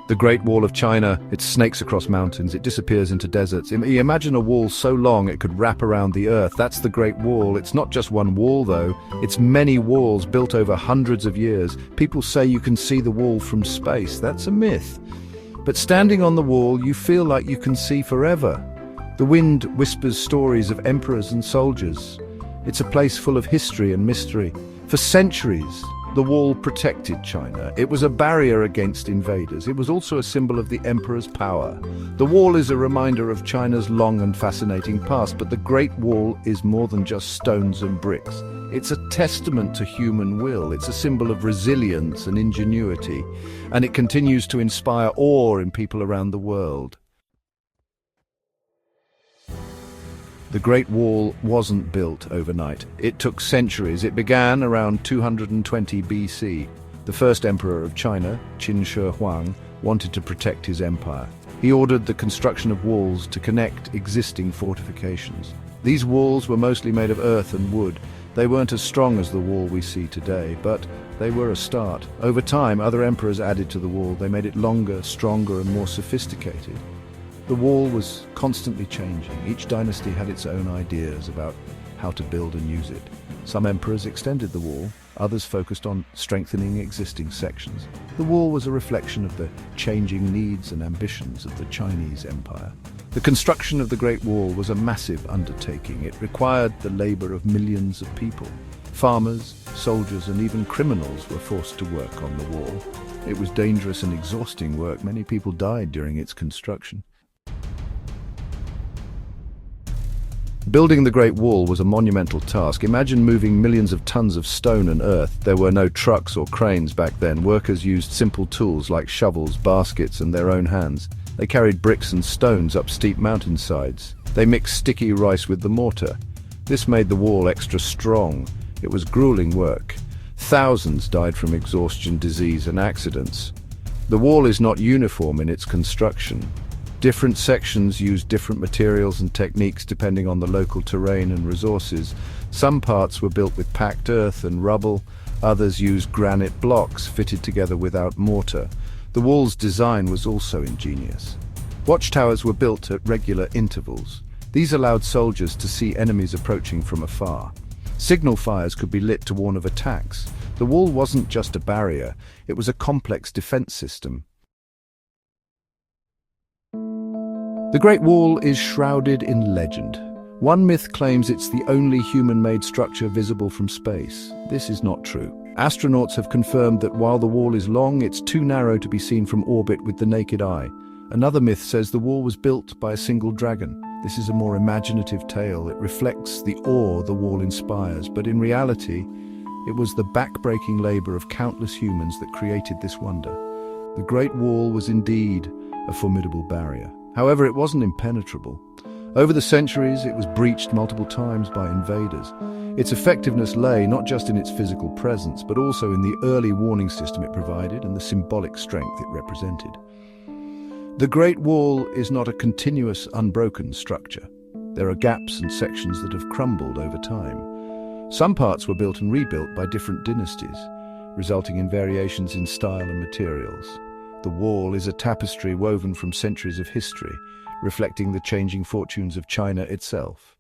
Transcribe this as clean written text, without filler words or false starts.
The Great Wall of China, it snakes across mountains, it disappears into deserts. Imagine a wall so long it could wrap around the earth. That's the Great Wall. It's not just one wall, though. It's many walls built over hundreds of years. People say you can see the wall from space. That's a myth. But standing on the wall, you feel like you can see forever. The wind whispers stories of emperors and soldiers. It's a place full of history and mystery. For centuries, the wall protected China. It was a barrier against invaders. It was also a symbol of the emperor's power. The wall is a reminder of China's long and fascinating past, but the Great Wall is more than just stones and bricks. It's a testament to human will. It's a symbol of resilience and ingenuity, and it continues to inspire awe in people around the world. The Great Wall wasn't built overnight. It took centuries. It began around 220 BC. The first emperor of China, Qin Shi Huang, wanted to protect his empire. He ordered the construction of walls to connect existing fortifications. These walls were mostly made of earth and wood. They weren't as strong as the wall we see today, but they were a start. Over time, other emperors added to the wall. They made it longer, stronger, and more sophisticated. The wall was constantly changing. Each dynasty had its own ideas about how to build and use it. Some emperors extended the wall, others focused on strengthening existing sections. The wall was a reflection of the changing needs and ambitions of the Chinese Empire. The construction of the Great Wall was a massive undertaking. It required the labor of millions of people. Farmers, soldiers, and even criminals were forced to work on the wall. It was dangerous and exhausting work. Many people died during its construction. Building the Great Wall was a monumental task. Imagine moving millions of tons of stone and earth. There were no trucks or cranes back then. Workers used simple tools like shovels, baskets, and their own hands. They carried bricks and stones up steep mountainsides. They mixed sticky rice with the mortar. This made the wall extra strong. It was grueling work. Thousands died from exhaustion, disease, and accidents. The wall is not uniform in its construction. Different sections use different materials and techniques depending on the local terrain and resources. Some parts were built with packed earth and rubble, others used granite blocks fitted together without mortar. The wall's design was also ingenious. Watchtowers were built at regular intervals. These allowed soldiers to see enemies approaching from afar. Signal fires could be lit to warn of attacks. The wall wasn't just a barrier, it was a complex defense system. The Great Wall is shrouded in legend. One myth claims it's the only human-made structure visible from space. This is not true. Astronauts have confirmed that while the wall is long, it's too narrow to be seen from orbit with the naked eye. Another myth says the wall was built by a single dragon. This is a more imaginative tale. It reflects the awe the wall inspires, but in reality, it was the back-breaking labor of countless humans that created this wonder. The Great Wall was indeed a formidable barrier. However, it wasn't impenetrable. Over the centuries, it was breached multiple times by invaders. Its effectiveness lay not just in its physical presence, but also in the early warning system it provided and the symbolic strength it represented. The Great Wall is not a continuous, unbroken structure. There are gaps and sections that have crumbled over time. Some parts were built and rebuilt by different dynasties, resulting in variations in style and materials. The wall is a tapestry woven from centuries of history, reflecting the changing fortunes of China itself.